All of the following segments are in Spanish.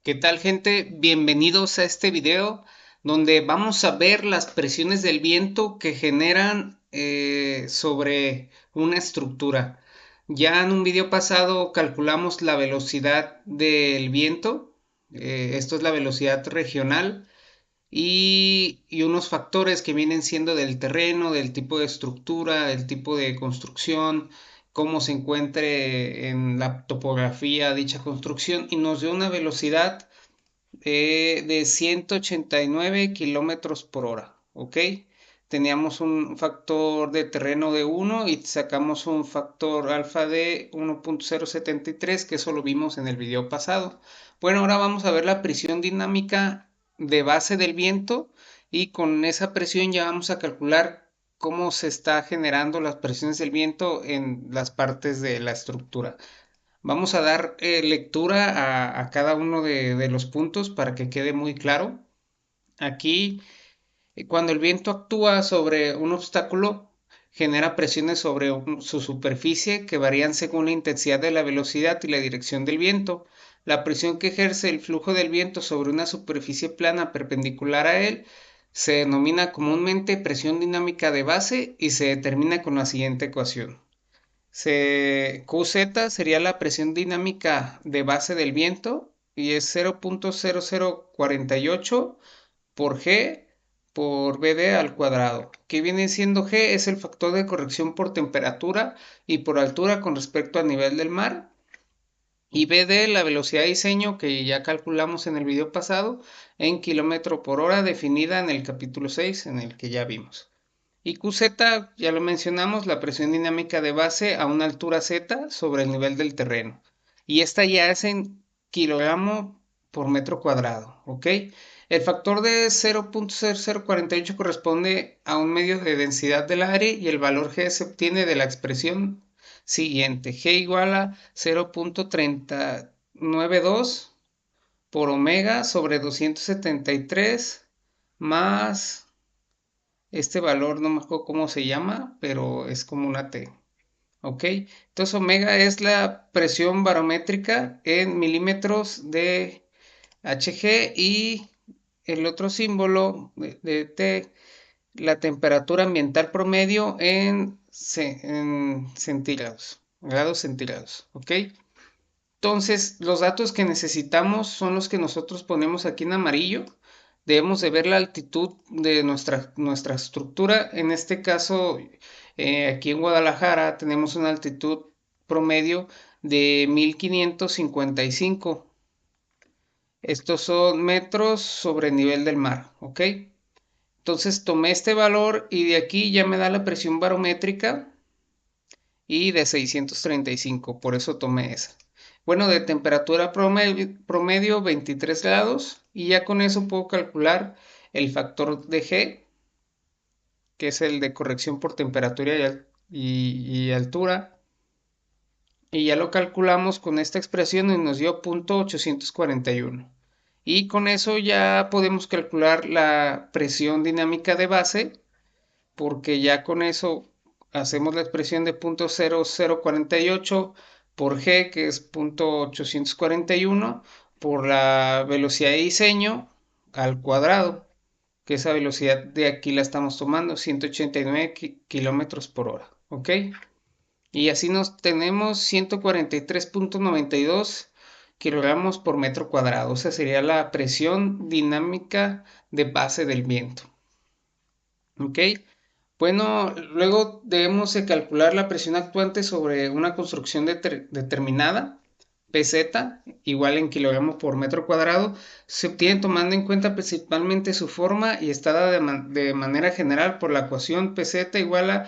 ¿Qué tal, gente? Bienvenidos a este video donde vamos a ver las presiones del viento que generan sobre una estructura. Ya en un video pasado calculamos la velocidad del viento. Esto es la velocidad regional y unos factores que vienen siendo del terreno, del tipo de estructura, del tipo de construcción, cómo se encuentre en la topografía dicha construcción, y nos dio una velocidad de 189 kilómetros por hora, ¿ok? Teníamos un factor de terreno de 1 y sacamos un factor alfa de 1.073, que eso lo vimos en el video pasado. Bueno, ahora vamos a ver la presión dinámica de base del viento, y con esa presión ya vamos a calcular cómo se está generando las presiones del viento en las partes de la estructura. Vamos a dar lectura a cada uno de los puntos para que quede muy claro. Aquí, cuando el viento actúa sobre un obstáculo, genera presiones sobre su superficie que varían según la intensidad de la velocidad y la dirección del viento. La presión que ejerce el flujo del viento sobre una superficie plana perpendicular a él se denomina comúnmente presión dinámica de base y se determina con la siguiente ecuación. QZ sería la presión dinámica de base del viento y es 0.0048 por G por BD al cuadrado. ¿Qué viene siendo G? Es el factor de corrección por temperatura y por altura con respecto al nivel del mar. Y BD, la velocidad de diseño que ya calculamos en el video pasado, en kilómetro por hora, definida en el capítulo 6, en el que ya vimos. Y QZ, ya lo mencionamos, la presión dinámica de base a una altura Z sobre el nivel del terreno. Y esta ya es en kilogramo por metro cuadrado, ¿ok? El factor de 0.0048 corresponde a un medio de densidad del aire, y el valor G se obtiene de la expresión siguiente. G igual a 0.3092 por omega sobre 273 más este valor, no me acuerdo cómo se llama, pero es como una T. ¿Ok? Entonces omega es la presión barométrica en milímetros de Hg, y el otro símbolo de T, la temperatura ambiental promedio en centígrados, grados centígrados. ¿Ok? Entonces, los datos que necesitamos son los que nosotros ponemos aquí en amarillo. Debemos de ver la altitud de nuestra estructura. En este caso, aquí en Guadalajara tenemos una altitud promedio de 1555. Estos son metros sobre el nivel del mar, ¿ok? Entonces tomé este valor y de aquí ya me da la presión barométrica y de 635, por eso tomé esa. Bueno, de temperatura promedio 23 grados, y ya con eso puedo calcular el factor de G, que es el de corrección por temperatura y altura, y ya lo calculamos con esta expresión y nos dio 0.841. Y con eso ya podemos calcular la presión dinámica de base, porque ya con eso hacemos la expresión de 0.0048 por G, que es 0.841, por la velocidad de diseño al cuadrado, que esa velocidad de aquí la estamos tomando, 189 kilómetros por hora. ¿Ok? Y así nos tenemos 143.92 kilogramos por metro cuadrado. Esa sería la presión dinámica de base del viento. ¿Ok? Bueno, luego debemos de calcular la presión actuante sobre una construcción determinada, PZ, igual en kilogramos por metro cuadrado. Se obtiene tomando en cuenta principalmente su forma y está dada de manera general por la ecuación PZ igual a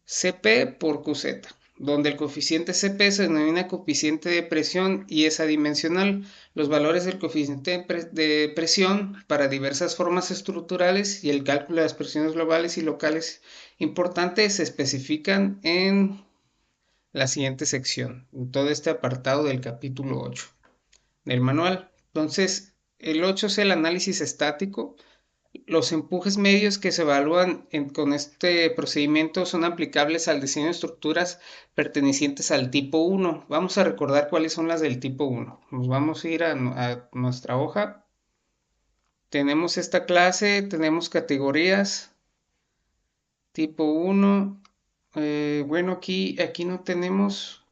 CP por QZ, donde el coeficiente CP se denomina coeficiente de presión y es adimensional. Los valores del coeficiente de presión para diversas formas estructurales y el cálculo de las presiones globales y locales importantes se especifican en la siguiente sección, en todo este apartado del capítulo 8 del manual. Entonces, el 8 es el análisis estático. Los empujes medios que se evalúan con este procedimiento son aplicables al diseño de estructuras pertenecientes al tipo 1. Vamos a recordar cuáles son las del tipo 1. Nos vamos a ir a nuestra hoja. Tenemos esta clase, tenemos categorías, tipo 1. Bueno, aquí no tenemos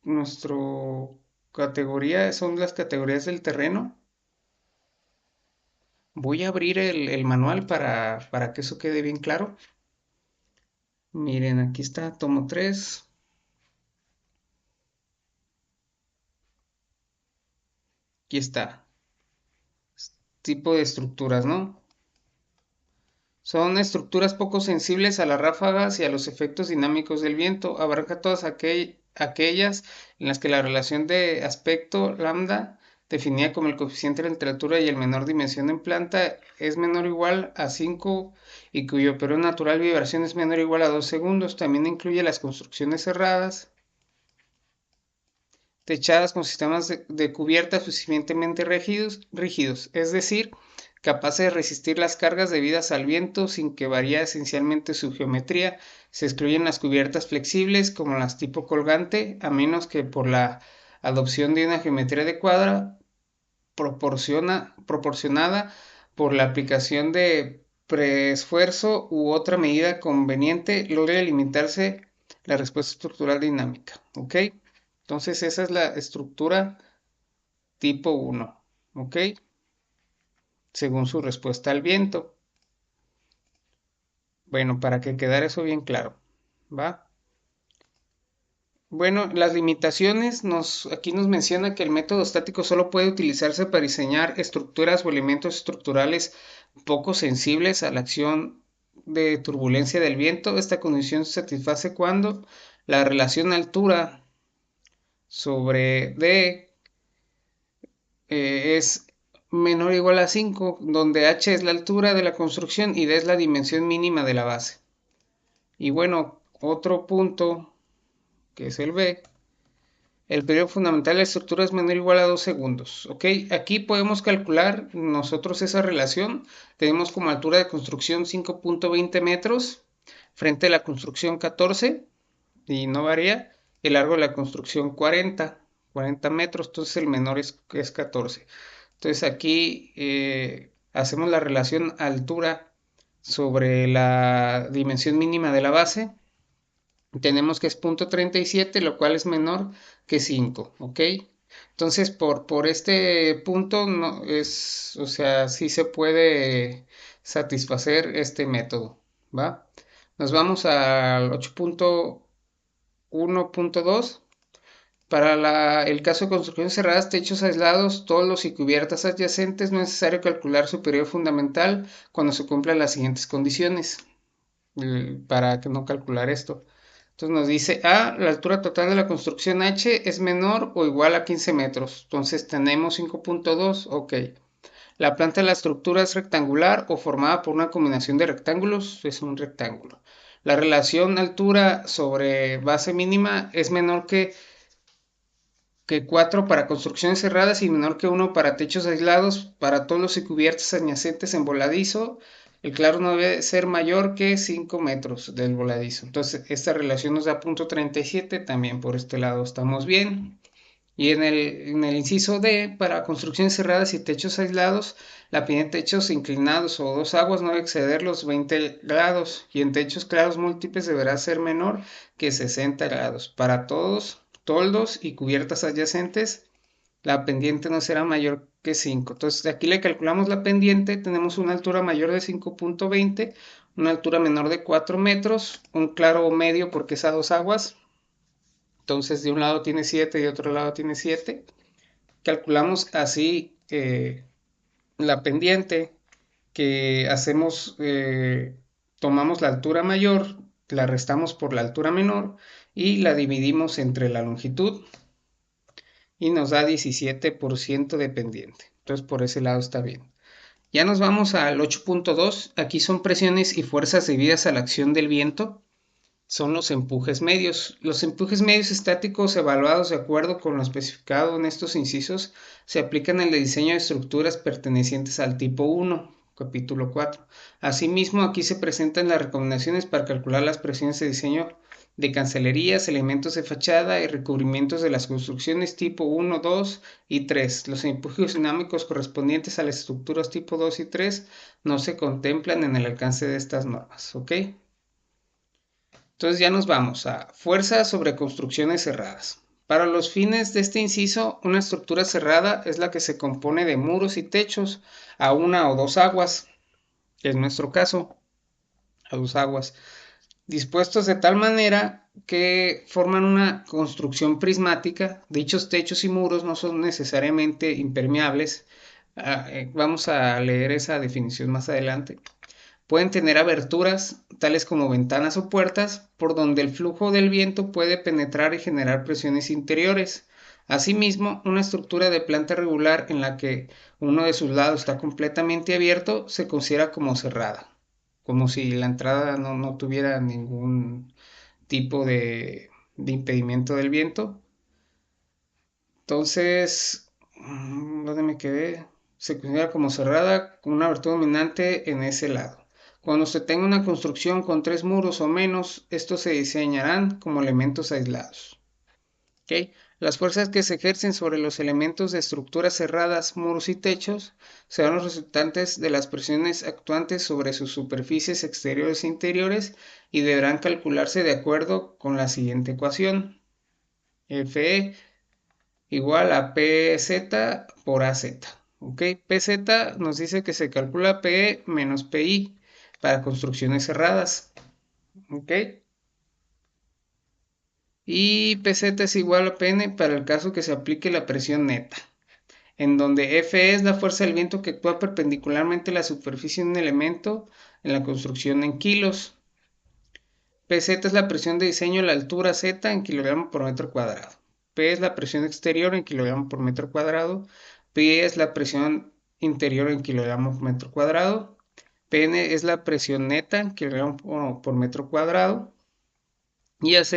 nuestro categoría, son las categorías del terreno. Voy a abrir el manual para que eso quede bien claro. Miren, aquí está, tomo 3. Aquí está. Tipo de estructuras, ¿no? Son estructuras poco sensibles a las ráfagas y a los efectos dinámicos del viento. Abarca todas aquellas en las que la relación de aspecto lambda, definida como el coeficiente entre la altura y el menor dimensión en planta, es menor o igual a 5 y cuyo periodo natural de vibración es menor o igual a 2 segundos. También incluye las construcciones cerradas, techadas con sistemas de cubierta suficientemente rígidos, es decir, capaces de resistir las cargas debidas al viento sin que varíe esencialmente su geometría. Se excluyen las cubiertas flexibles como las tipo colgante, a menos que por la adopción de una geometría adecuada proporcionada por la aplicación de preesfuerzo u otra medida conveniente logre limitarse la respuesta estructural dinámica. ¿Ok? Entonces esa es la estructura tipo 1. ¿Ok? Según su respuesta al viento. Bueno, para que quedara eso bien claro. ¿Va? Bueno, las limitaciones aquí nos menciona que el método estático solo puede utilizarse para diseñar estructuras o elementos estructurales poco sensibles a la acción de turbulencia del viento. Esta condición se satisface cuando la relación altura sobre D es menor o igual a 5, donde h es la altura de la construcción y D es la dimensión mínima de la base. Y bueno, otro punto, que es el B, el periodo fundamental de la estructura es menor o igual a 2 segundos. ¿Ok? Aquí podemos calcular nosotros esa relación. Tenemos como altura de construcción 5.20 metros frente a la construcción 14 y no varía. El largo de la construcción 40 metros, entonces el menor es 14. Entonces aquí hacemos la relación altura sobre la dimensión mínima de la base. Tenemos que es 0.37, lo cual es menor que 5, ¿ok? Entonces, por este punto, no es, o sea, sí se puede satisfacer este método, ¿va? Nos vamos al 8.1.2. Para el caso de construcciones cerradas, techos aislados, toldos y cubiertas adyacentes, no es necesario calcular su periodo fundamental cuando se cumplan las siguientes condiciones para que no calcular esto. Entonces nos dice A, la altura total de la construcción H es menor o igual a 15 metros. Entonces tenemos 5.2, ok. La planta de la estructura es rectangular o formada por una combinación de rectángulos, es un rectángulo. La relación altura sobre base mínima es menor que 4 para construcciones cerradas y menor que 1 para techos aislados, para todos y cubiertas adyacentes en voladizo. El claro no debe ser mayor que 5 metros del voladizo. Entonces, esta relación nos da punto 37. También por este lado estamos bien. Y en el inciso D, para construcciones cerradas y techos aislados, la pendiente de techos inclinados o dos aguas no debe exceder los 20 grados y en techos claros múltiples deberá ser menor que 60 grados. Para todos, toldos y cubiertas adyacentes, la pendiente no será mayor que 5. Entonces, de aquí le calculamos la pendiente, tenemos una altura mayor de 5.20, una altura menor de 4 metros, un claro medio porque es a dos aguas. Entonces, de un lado tiene 7 y de otro lado tiene 7. Calculamos así la pendiente que hacemos, tomamos la altura mayor, la restamos por la altura menor y la dividimos entre la longitud y nos da 17% de pendiente. Entonces por ese lado está bien. Ya nos vamos al 8.2. Aquí son presiones y fuerzas debidas a la acción del viento. Son los empujes medios. Los empujes medios estáticos evaluados de acuerdo con lo especificado en estos incisos se aplican en el diseño de estructuras pertenecientes al tipo 1. capítulo 4. Asimismo, aquí se presentan las recomendaciones para calcular las presiones de diseño de cancelerías, elementos de fachada y recubrimientos de las construcciones tipo 1, 2 y 3. Los empujes dinámicos correspondientes a las estructuras tipo 2 y 3 no se contemplan en el alcance de estas normas, ¿ok? Entonces ya nos vamos a fuerza sobre construcciones cerradas. Para los fines de este inciso, una estructura cerrada es la que se compone de muros y techos a una o dos aguas, que es nuestro caso, a dos aguas, dispuestos de tal manera que forman una construcción prismática. Dichos techos y muros no son necesariamente impermeables. Vamos a leer esa definición más adelante. Pueden tener aberturas, tales como ventanas o puertas, por donde el flujo del viento puede penetrar y generar presiones interiores. Asimismo, una estructura de planta regular en la que uno de sus lados está completamente abierto se considera como cerrada, como si la entrada no tuviera ningún tipo de impedimento del viento. Entonces, ¿dónde me quedé? Se considera como cerrada con una abertura dominante en ese lado. Cuando se tenga una construcción con tres muros o menos, estos se diseñarán como elementos aislados. ¿Okay? Las fuerzas que se ejercen sobre los elementos de estructuras cerradas, muros y techos serán los resultantes de las presiones actuantes sobre sus superficies exteriores e interiores y deberán calcularse de acuerdo con la siguiente ecuación. Fe igual a PZ por AZ. ¿Ok? PZ nos dice que se calcula PE menos PI para construcciones cerradas. ¿Ok? Y PZ es igual a PN para el caso que se aplique la presión neta, en donde F es la fuerza del viento que actúa perpendicularmente a la superficie de un elemento en la construcción en kilos. PZ es la presión de diseño a la altura Z en kilogramos por metro cuadrado. P es la presión exterior en kilogramos por metro cuadrado. P es la presión interior en kilogramos por metro cuadrado. Pn es la presión neta en kilogramos por metro cuadrado. Y AZ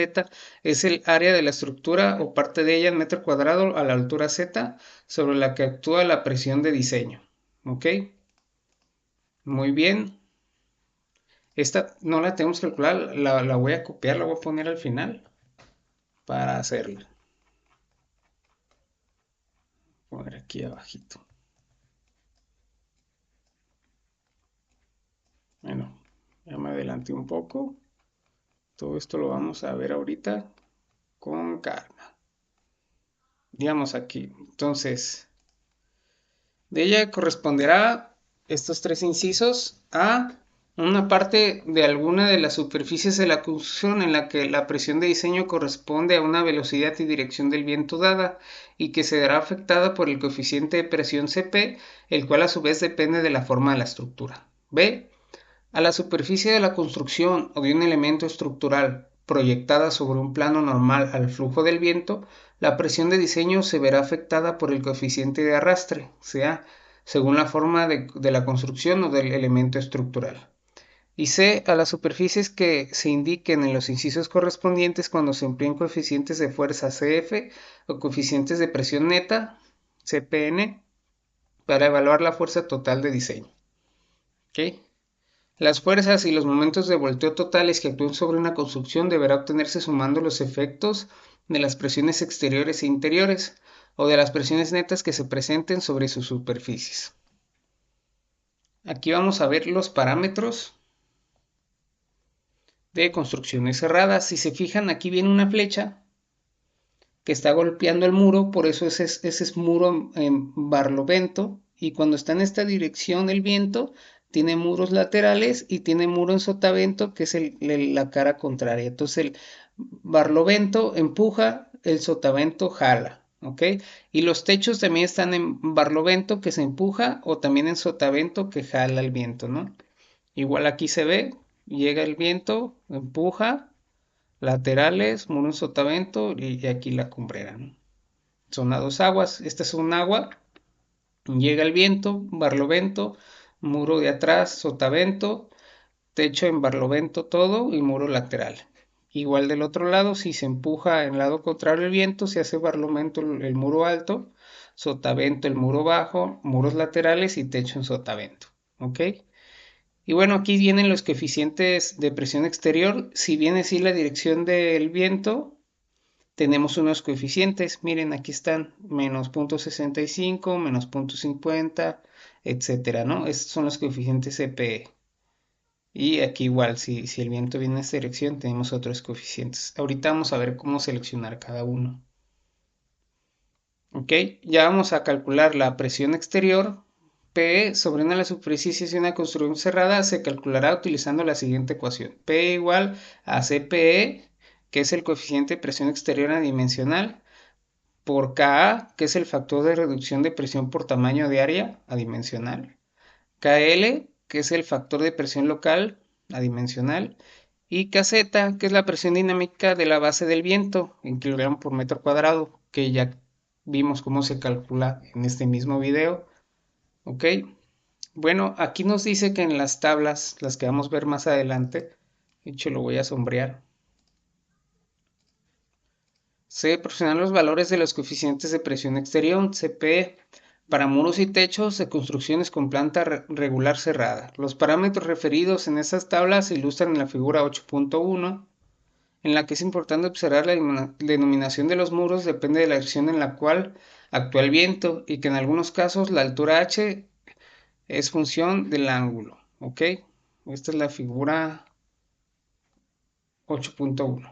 es el área de la estructura o parte de ella en metro cuadrado a la altura Z sobre la que actúa la presión de diseño. ¿Ok? Muy bien. Esta no la tenemos que calcular, la voy a copiar, la voy a poner al final para hacerla. Poner aquí abajito. Bueno, ya me adelanté un poco. Todo esto lo vamos a ver ahorita con calma. Digamos aquí. Entonces, de ella corresponderá estos tres incisos a una parte de alguna de las superficies de la construcción en la que la presión de diseño corresponde a una velocidad y dirección del viento dada y que se verá afectada por el coeficiente de presión Cp, el cual a su vez depende de la forma de la estructura. B. A la superficie de la construcción o de un elemento estructural proyectada sobre un plano normal al flujo del viento, la presión de diseño se verá afectada por el coeficiente de arrastre, sea según la forma de la construcción o del elemento estructural. Y C, a las superficies que se indiquen en los incisos correspondientes cuando se empleen coeficientes de fuerza CF o coeficientes de presión neta, CPN, para evaluar la fuerza total de diseño. ¿Okay? Las fuerzas y los momentos de volteo totales que actúen sobre una construcción deberá obtenerse sumando los efectos de las presiones exteriores e interiores o de las presiones netas que se presenten sobre sus superficies. Aquí vamos a ver los parámetros de construcciones cerradas. Si se fijan, aquí viene una flecha que está golpeando el muro, por eso ese es muro barlovento, y cuando está en esta dirección el viento, tiene muros laterales y tiene muro en sotavento, que es la cara contraria. Entonces el barlovento empuja, el sotavento jala. ¿Ok? Y los techos también están en barlovento que se empuja o también en sotavento que jala el viento, ¿no? Igual aquí se ve, llega el viento, empuja, laterales, muro en sotavento y aquí la cumbrera, ¿no? Son a dos aguas, esta es un agua, llega el viento, barlovento, muro de atrás, sotavento, techo en barlovento todo y muro lateral. Igual del otro lado, si se empuja en el lado contrario el viento, se hace barlovento el muro alto, sotavento el muro bajo, muros laterales y techo en sotavento. ¿ok? Y bueno, aquí vienen los coeficientes de presión exterior. Si viene así la dirección del viento, tenemos unos coeficientes. Miren, aquí están menos 0,65, menos 0,50, etcétera, ¿no? Estos son los coeficientes CPE. Y aquí igual, si el viento viene en esta dirección, tenemos otros coeficientes. Ahorita vamos a ver cómo seleccionar cada uno. Ok, ya vamos a calcular la presión exterior. P sobre una de las superficies de una construcción cerrada se calculará utilizando la siguiente ecuación. P igual a CPE, que es el coeficiente de presión exterior adimensional, por Ka, que es el factor de reducción de presión por tamaño de área adimensional. KL, que es el factor de presión local adimensional. Y Kz, que es la presión dinámica de la base del viento en kilogramos por metro cuadrado, que ya vimos cómo se calcula en este mismo video. Ok, bueno, aquí nos dice que en las tablas, las que vamos a ver más adelante, de hecho lo voy a sombrear, se proporcionan los valores de los coeficientes de presión exterior, CPE, para muros y techos de construcciones con planta regular cerrada. Los parámetros referidos en estas tablas se ilustran en la figura 8.1, en la que es importante observar la denominación de los muros depende de la dirección en la cual actúa el viento y que en algunos casos la altura h es función del ángulo. ¿Ok? Esta es la figura 8.1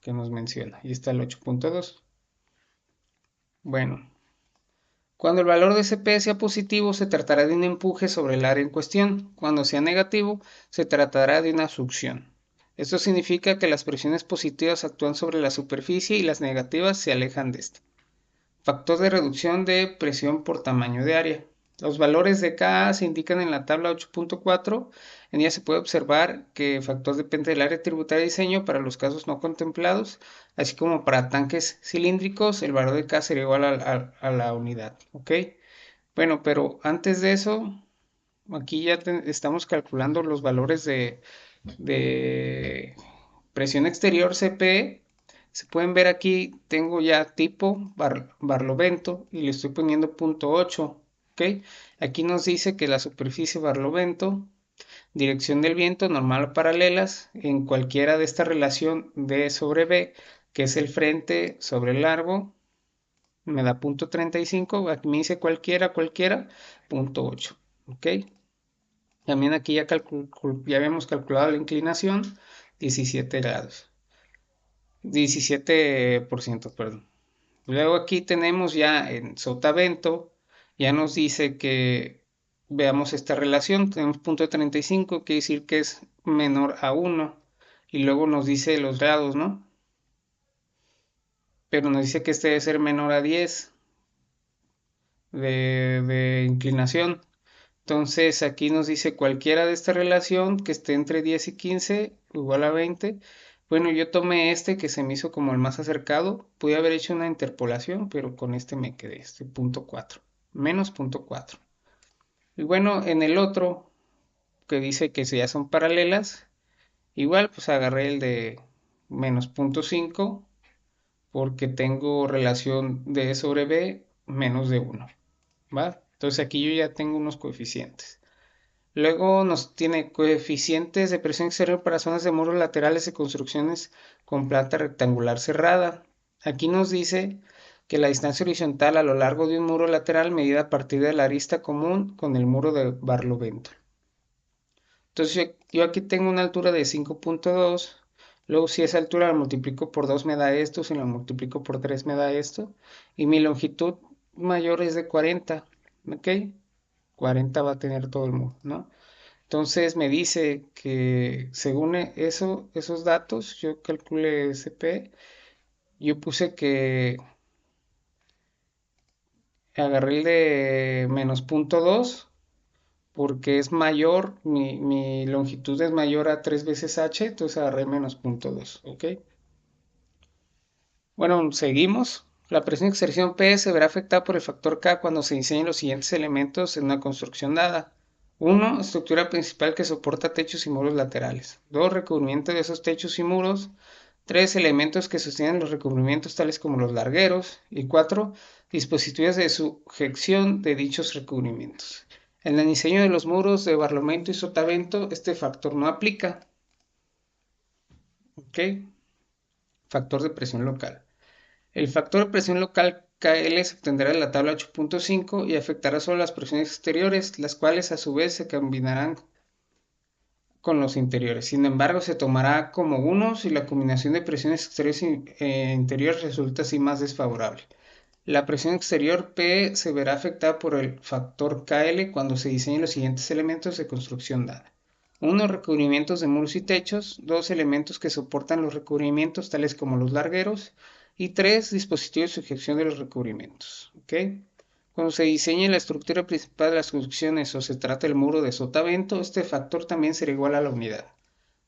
que nos menciona. Y está el 8.2. Bueno, cuando el valor de CP sea positivo, se tratará de un empuje sobre el área en cuestión. Cuando sea negativo, se tratará de una succión. Esto significa que las presiones positivas actúan sobre la superficie y las negativas se alejan de esta. Factor de reducción de presión por tamaño de área. Los valores de Ka se indican en la tabla 8.4. En ella se puede observar que el factor depende del área tributaria de diseño para los casos no contemplados, así como para tanques cilíndricos, el valor de K sería igual a la unidad. ¿Ok? Bueno, pero antes de eso, aquí ya estamos calculando los valores de presión exterior CP. Se pueden ver aquí, tengo ya tipo Barlovento y le estoy poniendo punto 8. ¿Ok? Aquí nos dice que la superficie Barlovento, dirección del viento normal o paralelas, en cualquiera de esta relación D sobre B, que es el frente sobre el largo, me da punto 35. Aquí me dice cualquiera, punto 8. ¿Ok? También aquí ya habíamos calculado la inclinación, 17 grados. 17%, perdón. Luego aquí tenemos ya en sotavento, ya nos dice que veamos esta relación, tenemos punto 35, quiere decir que es menor a 1, y luego nos dice los grados, ¿no? Pero nos dice que este debe ser menor a 10 de inclinación. Entonces aquí nos dice cualquiera de esta relación que esté entre 10 y 15 igual a 20. Bueno, yo tomé este que se me hizo como el más acercado. Pude haber hecho una interpolación, pero con este me quedé, este punto 4, menos punto 4. Y bueno, en el otro que dice que ya son paralelas, igual pues agarré el de menos punto 5 porque tengo relación D sobre B menos de 1. ¿Va? Entonces aquí yo ya tengo unos coeficientes. Luego nos tiene coeficientes de presión exterior para zonas de muros laterales de construcciones con planta rectangular cerrada. Aquí nos dice que la distancia horizontal a lo largo de un muro lateral medida a partir de la arista común con el muro de Barlovento. Entonces yo aquí tengo una altura de 5.2. Luego si esa altura la multiplico por 2 me da esto, si la multiplico por 3 me da esto. Y mi longitud mayor es de 40. ¿Ok? 40 va a tener todo el muro, ¿no? Entonces me dice que según esos datos, yo calculé SP, yo puse que agarré el de menos punto 2 porque es mayor, mi longitud es mayor a 3 veces h, entonces agarré menos punto 2, ¿ok? Bueno, seguimos. La presión de exerción P se verá afectada por el factor K cuando se diseñen los siguientes elementos en una construcción dada. 1. Estructura principal que soporta techos y muros laterales. 2. Recubrimiento de esos techos y muros. 3. Elementos que sostienen los recubrimientos tales como los largueros. Y 4. Dispositivos de sujeción de dichos recubrimientos. En el diseño de los muros de barlovento y sotavento, este factor no aplica. ¿Ok? Factor de presión local. El factor de presión local KL se obtendrá en la tabla 8.5 y afectará solo las presiones exteriores, las cuales a su vez se combinarán con los interiores. Sin embargo, se tomará como uno si la combinación de presiones exteriores e interiores resulta así más desfavorable. La presión exterior P se verá afectada por el factor KL cuando se diseñen los siguientes elementos de construcción dada. 1. Recubrimientos de muros y techos. 2. Elementos que soportan los recubrimientos, tales como los largueros. Y 3. Dispositivos de sujeción de los recubrimientos. ¿Okay? Cuando se diseñe la estructura principal de las construcciones o se trata del muro de sotavento, este factor también será igual a la unidad.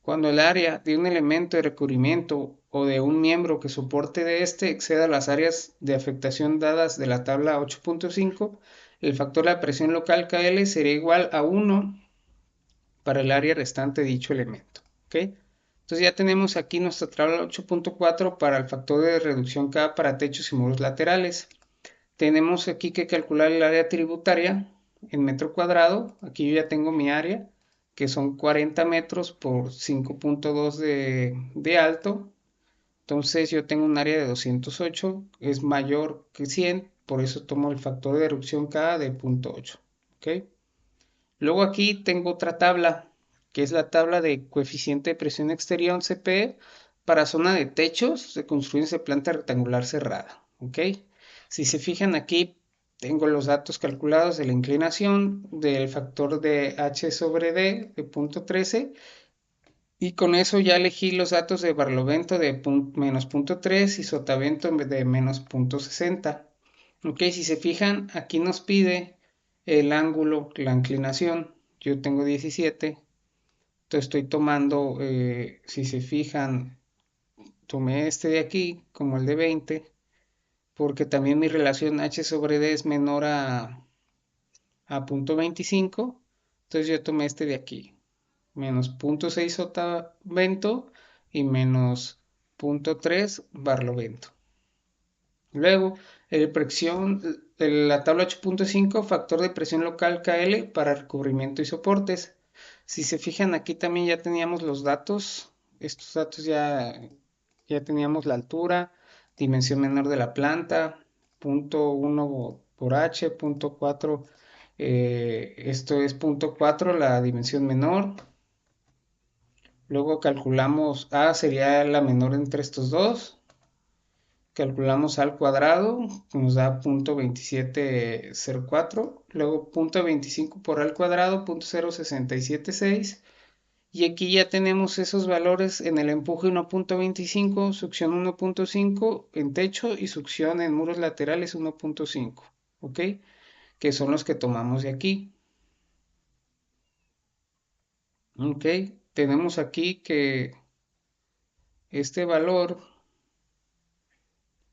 Cuando el área de un elemento de recubrimiento o de un miembro que soporte de este exceda las áreas de afectación dadas de la tabla 8.5, el factor de la presión local KL será igual a 1 para el área restante de dicho elemento. ¿Okay? Entonces ya tenemos aquí nuestra tabla 8.4 para el factor de reducción K para techos y muros laterales. Tenemos aquí que calcular el área tributaria en metro cuadrado. Aquí yo ya tengo mi área, que son 40 metros por 5.2 de alto. Entonces yo tengo un área de 208, es mayor que 100, por eso tomo el factor de reducción K de 0.8. ¿Okay? Luego aquí tengo otra tabla, que es la tabla de coeficiente de presión exterior CP para zona de techos de construirse planta rectangular cerrada. ¿Ok? Si se fijan aquí, tengo los datos calculados de la inclinación, del factor de H sobre D de 0.13 y con eso ya elegí los datos de barlovento de menos 0.3 y sotavento de menos 0.60. Ok, si se fijan, aquí nos pide el ángulo, la inclinación. Yo tengo 17, entonces estoy tomando, si se fijan, tomé este de aquí como el de 20, porque también mi relación H sobre D es menor a 0.25, entonces yo tomé este de aquí, menos 0.6 sotavento y menos 0.3 barlovento. Luego, la tabla 8.5, factor de presión local KL para recubrimiento y soportes. Si se fijan, aquí también ya teníamos los datos. Estos datos ya teníamos la altura, dimensión menor de la planta, 0.1 por H, 0.4, esto es 0.4 la dimensión menor. Luego calculamos A sería la menor entre estos dos. Calculamos al cuadrado, nos da 0.2704, luego 0.25 por al cuadrado, 0.0676, y aquí ya tenemos esos valores en el empuje 1.25, succión 1.5 en techo y succión en muros laterales 1.5, ¿ok? Que son los que tomamos de aquí. ¿Ok? Tenemos aquí que este valor,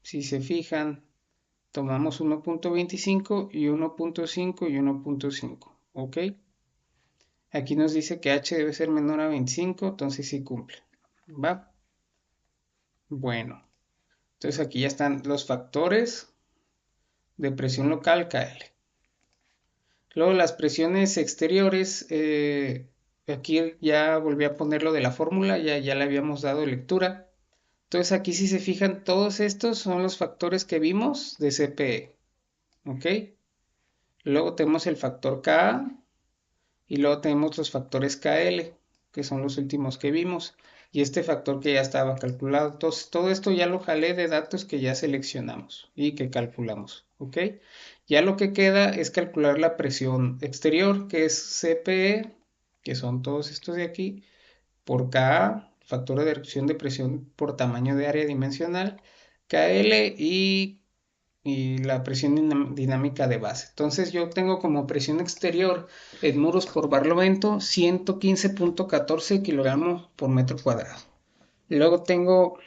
si se fijan, tomamos 1.25 y 1.5 y 1.5, ¿ok? Aquí nos dice que h debe ser menor a 25, entonces sí cumple, ¿va? Bueno, entonces aquí ya están los factores de presión local KL. Luego las presiones exteriores, aquí ya volví a poner lo de la fórmula, ya le habíamos dado lectura. Entonces aquí si se fijan, todos estos son los factores que vimos de CPE, ¿ok? Luego tenemos el factor K y luego tenemos los factores KL, que son los últimos que vimos, y este factor que ya estaba calculado. Entonces todo esto ya lo jalé de datos que ya seleccionamos y que calculamos, ¿ok? Ya lo que queda es calcular la presión exterior, que es CPE, que son todos estos de aquí, por Ka, factor de reducción de presión por tamaño de área dimensional, KL y la presión dinámica de base. Entonces yo tengo como presión exterior en muros por barlovento 115.14 kilogramos por metro cuadrado. Luego tengo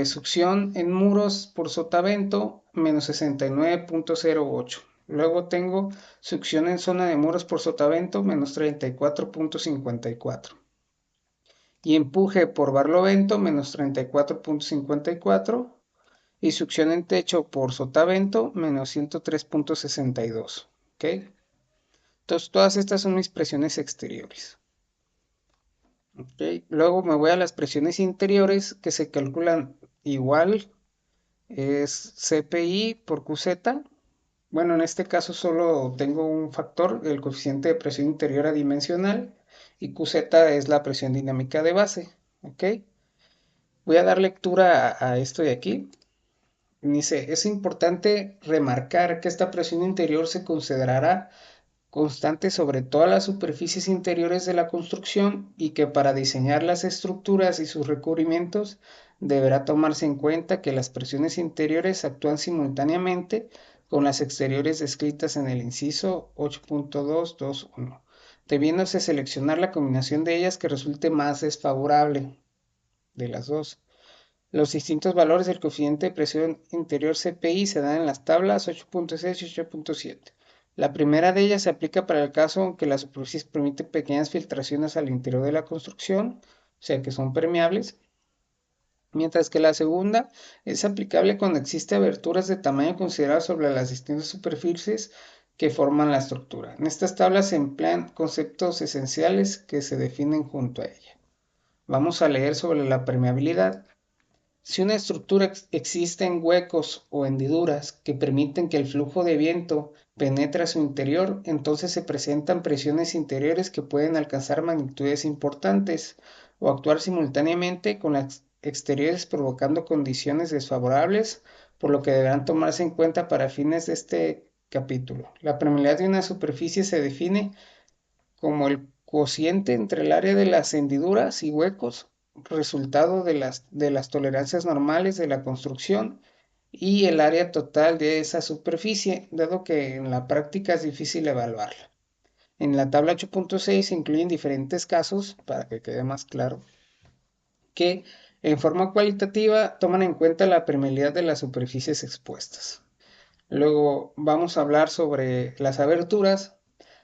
succión en muros por sotavento menos 69.08. Luego tengo succión en zona de muros por sotavento menos 34.54. Y empuje por barlovento menos 34.54 y succión en techo por sotavento menos 103.62. ¿Ok? Entonces, todas estas son mis presiones exteriores. ¿Ok? Luego me voy a las presiones interiores que se calculan igual, es CPI por QZ. Bueno, en este caso solo tengo un factor, el coeficiente de presión interior adimensional, y QZ es la presión dinámica de base. ¿Ok? Voy a dar lectura a esto de aquí. Dice, es importante remarcar que esta presión interior se considerará constante sobre todas las superficies interiores de la construcción y que para diseñar las estructuras y sus recubrimientos deberá tomarse en cuenta que las presiones interiores actúan simultáneamente con las exteriores descritas en el inciso 8.221, debiéndose seleccionar la combinación de ellas que resulte más desfavorable de las dos. Los distintos valores del coeficiente de presión interior CPI se dan en las tablas 8.6 y 8.7. La primera de ellas se aplica para el caso en que la superficie permite pequeñas filtraciones al interior de la construcción, o sea que son permeables, mientras que la segunda es aplicable cuando existe aberturas de tamaño considerable sobre las distintas superficies que forman la estructura. En estas tablas se emplean conceptos esenciales que se definen junto a ella. Vamos a leer sobre la permeabilidad. Si una estructura existe en huecos o hendiduras que permiten que el flujo de viento penetre a su interior, entonces se presentan presiones interiores que pueden alcanzar magnitudes importantes o actuar simultáneamente con las exteriores provocando condiciones desfavorables, por lo que deberán tomarse en cuenta para fines de este capítulo. La permeabilidad de una superficie se define como el cociente entre el área de las hendiduras y huecos, resultado de las tolerancias normales de la construcción, y el área total de esa superficie, dado que en la práctica es difícil evaluarla. En la tabla 8.6 se incluyen diferentes casos, para que quede más claro, que en forma cualitativa toman en cuenta la permeabilidad de las superficies expuestas. Luego vamos a hablar sobre las aberturas.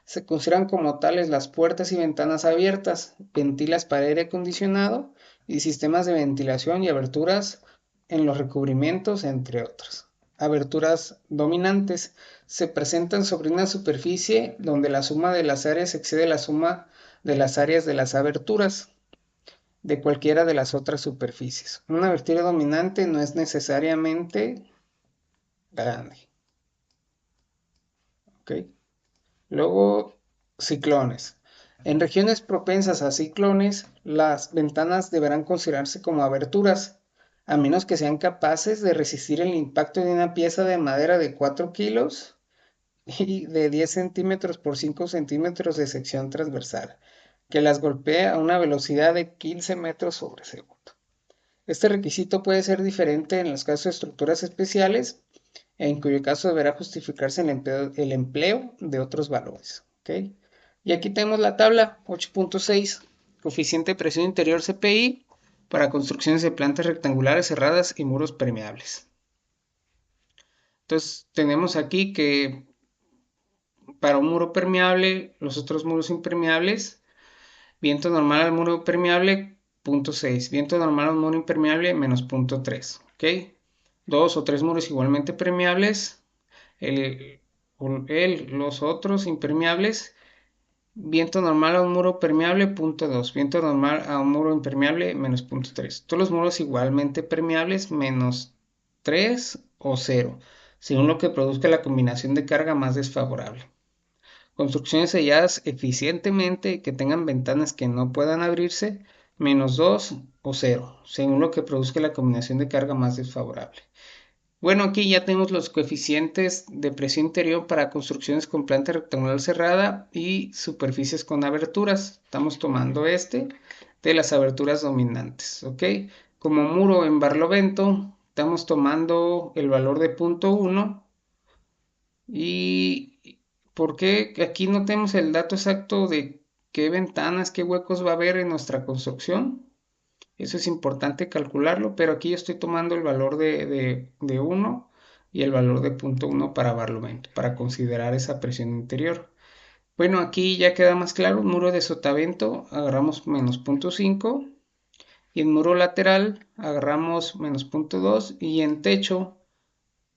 Se consideran como tales las puertas y ventanas abiertas, ventilas para aire acondicionado y sistemas de ventilación y aberturas en los recubrimientos, entre otras. Aberturas dominantes se presentan sobre una superficie donde la suma de las áreas excede la suma de las áreas de las aberturas de cualquiera de las otras superficies. Una abertura dominante no es necesariamente grande. ¿Ok? Luego, ciclones. En regiones propensas a ciclones, las ventanas deberán considerarse como aberturas, a menos que sean capaces de resistir el impacto de una pieza de madera de 4 kilos y de 10 centímetros por 5 centímetros de sección transversal, que las golpee a una velocidad de 15 metros sobre segundo. Este requisito puede ser diferente en los casos de estructuras especiales, en cuyo caso deberá justificarse el empleo de otros valores. ¿Okay? Y aquí tenemos la tabla 8.6, coeficiente de presión interior CPI para construcciones de plantas rectangulares cerradas y muros permeables. Entonces tenemos aquí que para un muro permeable, los otros muros impermeables, viento normal al muro permeable, 0.6, viento normal al muro impermeable, menos 0.3. ¿Ok? Dos o tres muros igualmente permeables, los otros impermeables, viento normal a un muro permeable, 0.2, viento normal a un muro impermeable, menos 0.3. Todos los muros igualmente permeables, menos 3 o 0, según lo que produzca la combinación de carga más desfavorable. Construcciones selladas eficientemente que tengan ventanas que no puedan abrirse, menos 2 o 0, según lo que produzca la combinación de carga más desfavorable. Bueno, aquí ya tenemos los coeficientes de presión interior para construcciones con planta rectangular cerrada y superficies con aberturas. Estamos tomando este de las aberturas dominantes, ¿ok? Como muro en barlovento, estamos tomando el valor de 0.1. ¿Y por qué aquí no tenemos el dato exacto de qué ventanas, qué huecos va a haber en nuestra construcción? Eso es importante calcularlo, pero aquí yo estoy tomando el valor de 1 y el valor de 0.1 para barlovento, para considerar esa presión interior. Bueno, aquí ya queda más claro, un muro de sotavento agarramos menos 0.5 y en muro lateral agarramos menos 0.2 y en techo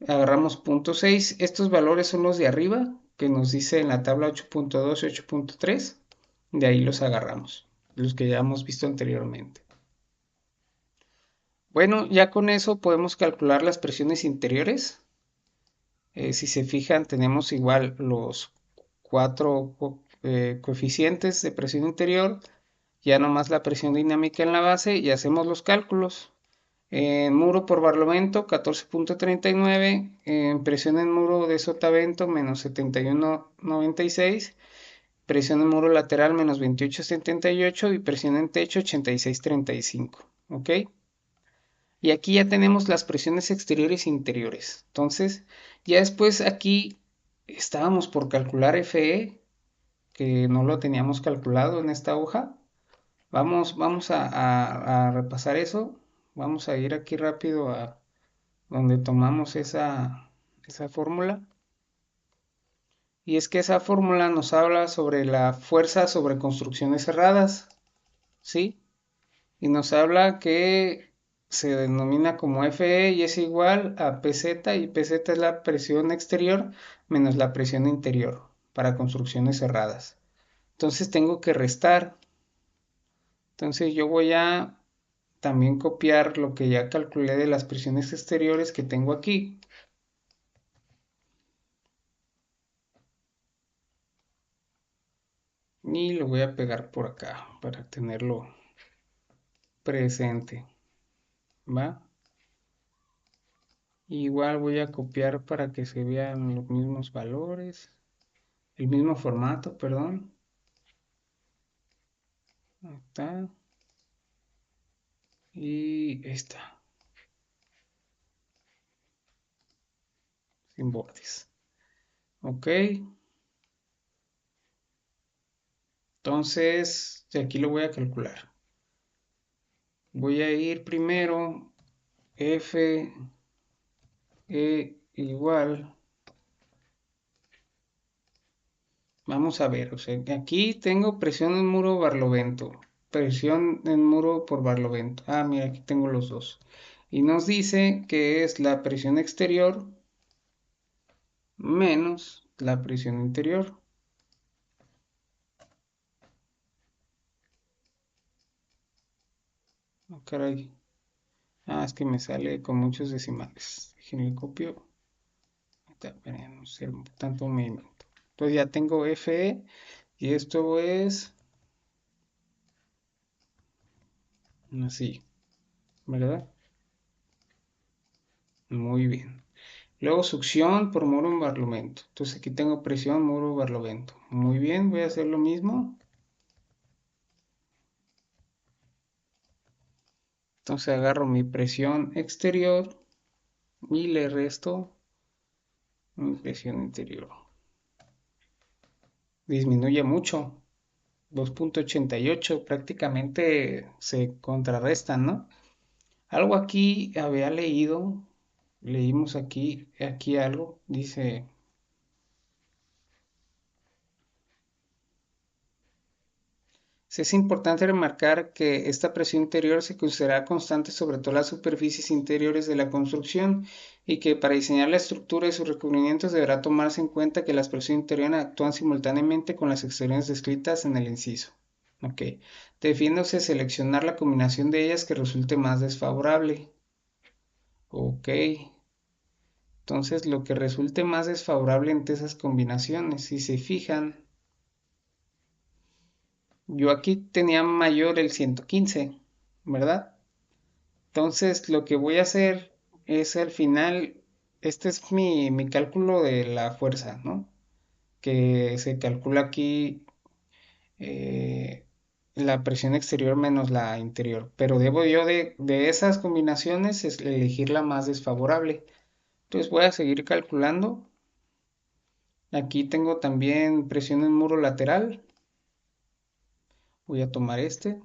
agarramos 0.6. Estos valores son los de arriba, que nos dice en la tabla 8.2 y 8.3. De ahí los agarramos, los que ya hemos visto anteriormente. Bueno, ya con eso podemos calcular las presiones interiores. Si se fijan, tenemos igual los cuatro coeficientes de presión interior, ya nomás la presión dinámica en la base y hacemos los cálculos. En muro por barlovento 14.39, en presión en muro de sotavento menos 71.96, presión en muro lateral menos 28.78 y presión en techo 86.35. ¿Ok? Y aquí ya tenemos las presiones exteriores e interiores. Entonces, ya después aquí estábamos por calcular FE, que no lo teníamos calculado en esta hoja. Vamos a repasar eso. Vamos a ir aquí rápido a donde tomamos esa fórmula. Y es que esa fórmula nos habla sobre la fuerza sobre construcciones cerradas, ¿sí? Y nos habla que se denomina como FE y es igual a PZ, y PZ es la presión exterior menos la presión interior para construcciones cerradas. Entonces tengo que restar. Entonces yo voy a también copiar lo que ya calculé de las presiones exteriores que tengo aquí. Y lo voy a pegar por acá para tenerlo presente. ¿Va? Igual voy a copiar para que se vean los mismos valores. El mismo formato, perdón. Ahí está. Y esta, sin bordes. Ok. Entonces, de aquí lo voy a calcular. Voy a ir primero F E igual. Vamos a ver, o sea, aquí tengo presión en muro barlovento. Presión en muro por barlovento. Ah, mira, aquí tengo los dos. Y nos dice que es la presión exterior menos la presión interior. Oh, caray. Ah, es que me sale con muchos decimales. Déjenme copio. Para no ser tanto movimiento. Entonces ya tengo FE y esto es así, ¿verdad? Muy bien. Luego succión por muro en barlovento. Entonces aquí tengo presión muro barlovento. Muy bien, voy a hacer lo mismo. Entonces agarro mi presión exterior y le resto mi presión interior. Disminuye mucho. 2.88 prácticamente se contrarrestan, ¿no? Algo aquí había leído, leímos aquí algo, dice, es importante remarcar que esta presión interior se considera constante sobre todas las superficies interiores de la construcción y que para diseñar la estructura y sus recubrimientos deberá tomarse en cuenta que las presiones interiores actúan simultáneamente con las exteriores descritas en el inciso. Ok, defiéndose seleccionar la combinación de ellas que resulte más desfavorable. Ok, entonces lo que resulte más desfavorable entre esas combinaciones, si se fijan, yo aquí tenía mayor el 115, ¿verdad? Entonces lo que voy a hacer es al final, este es mi cálculo de la fuerza, ¿no? Que se calcula aquí eh, la presión exterior menos la interior, pero debo yo de esas combinaciones elegir la más desfavorable. Entonces voy a seguir calculando. Aquí tengo también presión en muro lateral. Voy a tomar este.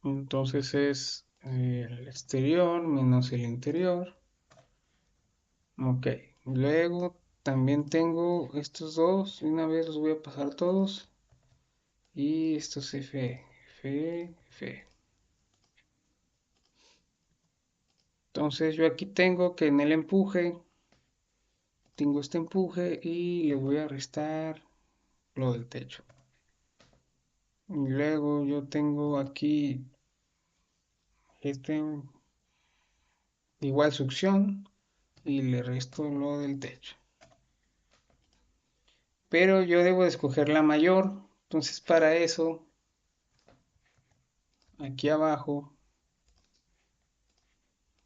Entonces es el exterior menos el interior. Ok. Luego también tengo estos dos. Una vez los voy a pasar todos. Y esto es F. Entonces yo aquí tengo que en el empuje tengo este empuje y le voy a restar lo del techo. Y luego yo tengo aquí este igual succión y le resto lo del techo. Pero yo debo de escoger la mayor, entonces para eso aquí abajo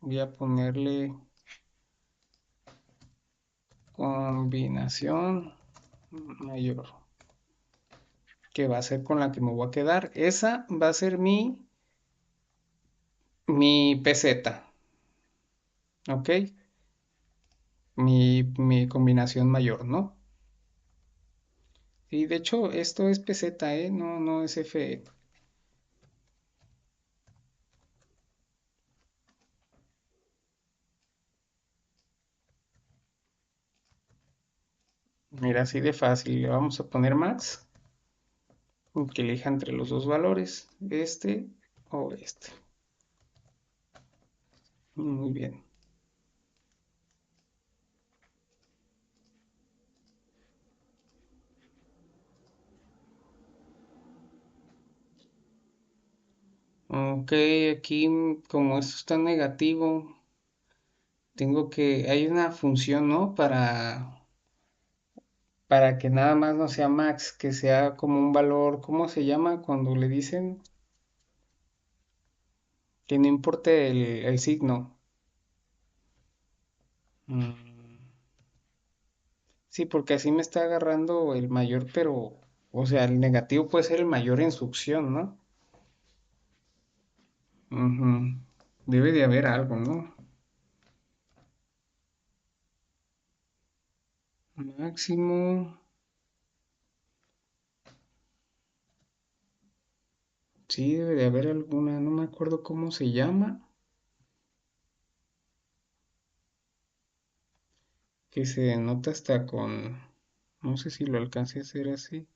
voy a ponerle combinación mayor, que va a ser con la que me voy a quedar. Esa va a ser mi peseta, ¿ok? Mi combinación mayor, ¿no? Y de hecho esto es peseta, ¿eh? No, no es FE. Mira, así de fácil. Le vamos a poner max, que elija entre los dos valores, este o este. Muy bien. Ok, aquí como esto está negativo, hay una función, ¿no? Para que nada más no sea max, que sea como un valor, ¿cómo se llama? Cuando le dicen que no importe el signo. Mm, sí, porque así me está agarrando el mayor, pero, o sea, el negativo puede ser el mayor en succión, ¿no? Ujú. Debe de haber algo, ¿no? Máximo. Sí, debe de haber alguna, no me acuerdo cómo se llama, que se denota hasta con, no sé si lo alcancé a hacer así.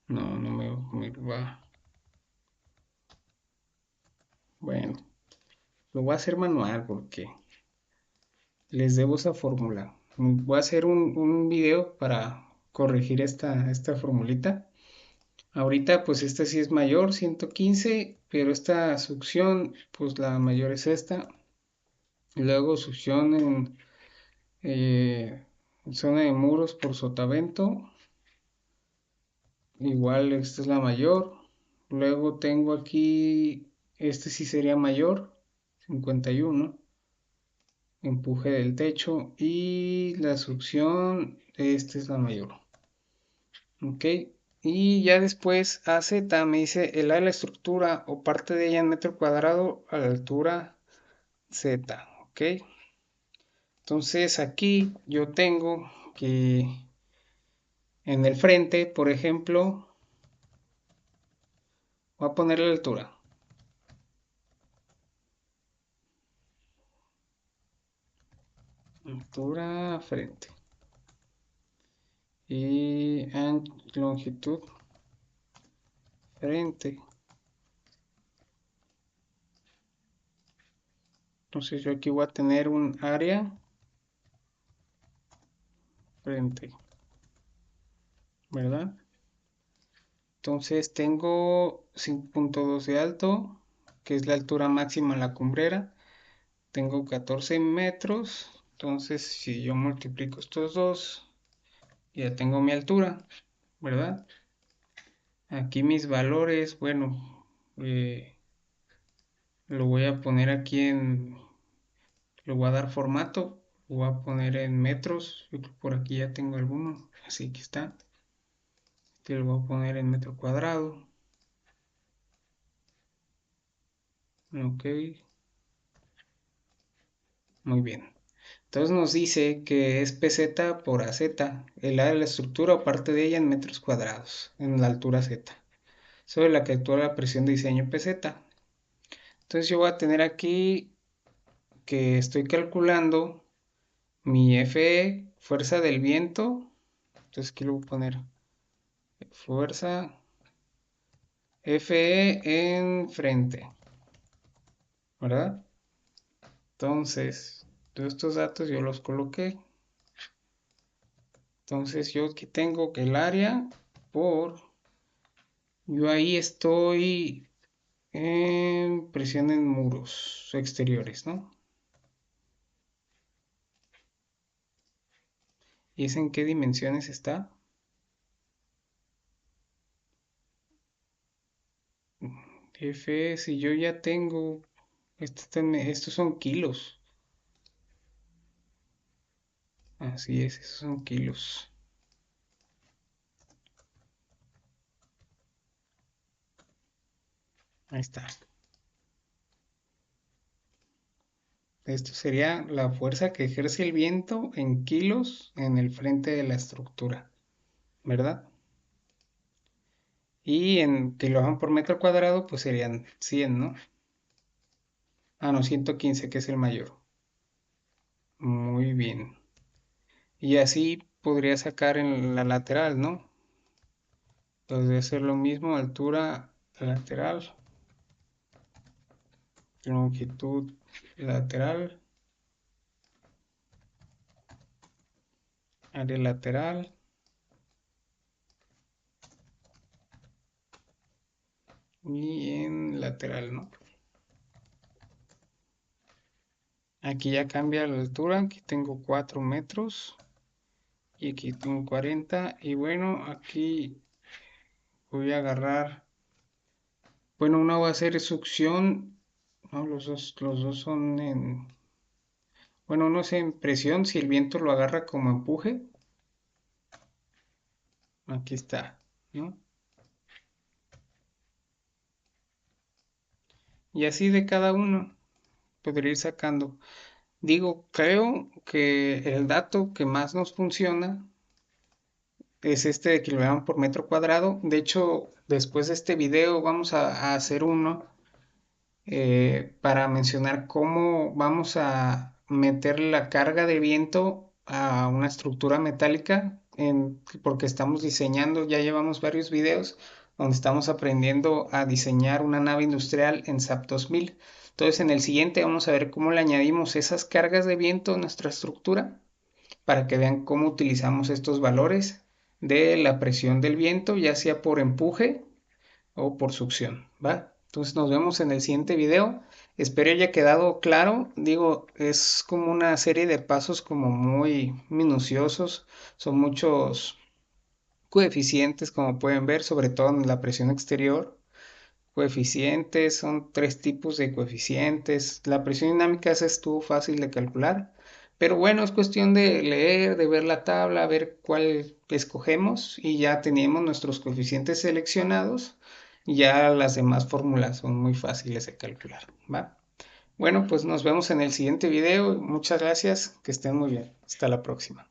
No, no me va. Bueno, lo voy a hacer manual porque les debo esa fórmula. Voy a hacer un video para corregir esta formulita. Ahorita pues esta sí es mayor, 115, pero esta succión pues la mayor es esta. Luego succión en zona de muros por sotavento. Igual esta es la mayor. Luego tengo aquí, este sí sería mayor, 51. Empuje del techo y la succión, esta es la mayor. Ok. Y ya después AZ me dice el área de la estructura o parte de ella en metro cuadrado a la altura Z. Ok. Entonces aquí yo tengo que en el frente, por ejemplo, voy a poner la altura. Altura frente. Y longitud frente. Entonces yo aquí voy a tener un área frente, ¿verdad? Entonces tengo 5.2 de alto, que es la altura máxima en la cumbrera. Tengo 14 metros. Entonces si yo multiplico estos dos, ya tengo mi altura, ¿verdad? Aquí mis valores, bueno, lo voy a poner aquí lo voy a dar formato, lo voy a poner en metros. Yo creo que por aquí ya tengo alguno, así que está. Este lo voy a poner en metro cuadrado. Ok, muy bien. Entonces nos dice que es PZ por AZ, el área de la estructura o parte de ella en metros cuadrados, en la altura Z, sobre la que actúa la presión de diseño PZ. Entonces yo voy a tener aquí que estoy calculando mi FE, fuerza del viento. Entonces aquí lo voy a poner fuerza FE en frente, ¿verdad? Entonces, todos estos datos yo los coloqué. Entonces yo aquí tengo que el área por, yo ahí estoy en presión en muros exteriores, ¿no? ¿Y es en qué dimensiones está? F, si yo ya tengo, estos son kilos. Así es, esos son kilos. Ahí está. Esto sería la fuerza que ejerce el viento en kilos en el frente de la estructura, ¿verdad? Y en que lo hagan por metro cuadrado, pues serían 100, ¿no? Ah, no, 115, que es el mayor. Muy bien. Y así podría sacar en la lateral, ¿no? Podría hacer lo mismo, altura lateral, longitud lateral, área lateral y en lateral, ¿no? Aquí ya cambia la altura, aquí tengo 4 metros y aquí tengo 40 y bueno, aquí voy a agarrar, bueno, uno va a hacer succión, no, los dos son en, bueno, uno es en presión, si el viento lo agarra como empuje, aquí está, ¿no? Y así de cada uno podría ir sacando. Digo, creo que el dato que más nos funciona es este de kilogramo por metro cuadrado. De hecho, después de este video vamos a hacer uno para mencionar cómo vamos a meter la carga de viento a una estructura metálica, porque estamos diseñando, ya llevamos varios videos donde estamos aprendiendo a diseñar una nave industrial en SAP 2000. Entonces, en el siguiente vamos a ver cómo le añadimos esas cargas de viento a nuestra estructura para que vean cómo utilizamos estos valores de la presión del viento, ya sea por empuje o por succión, ¿va? Entonces nos vemos en el siguiente video. Espero haya quedado claro. Digo, es como una serie de pasos como muy minuciosos. Son muchos coeficientes, como pueden ver, sobre todo en la presión exterior. Coeficientes, son tres tipos de coeficientes. La presión dinámica esa estuvo fácil de calcular. Pero bueno, es cuestión de leer, de ver la tabla, ver cuál escogemos y ya tenemos nuestros coeficientes seleccionados. Ya las demás fórmulas son muy fáciles de calcular, ¿va? Bueno, pues nos vemos en el siguiente video. Muchas gracias, que estén muy bien. Hasta la próxima.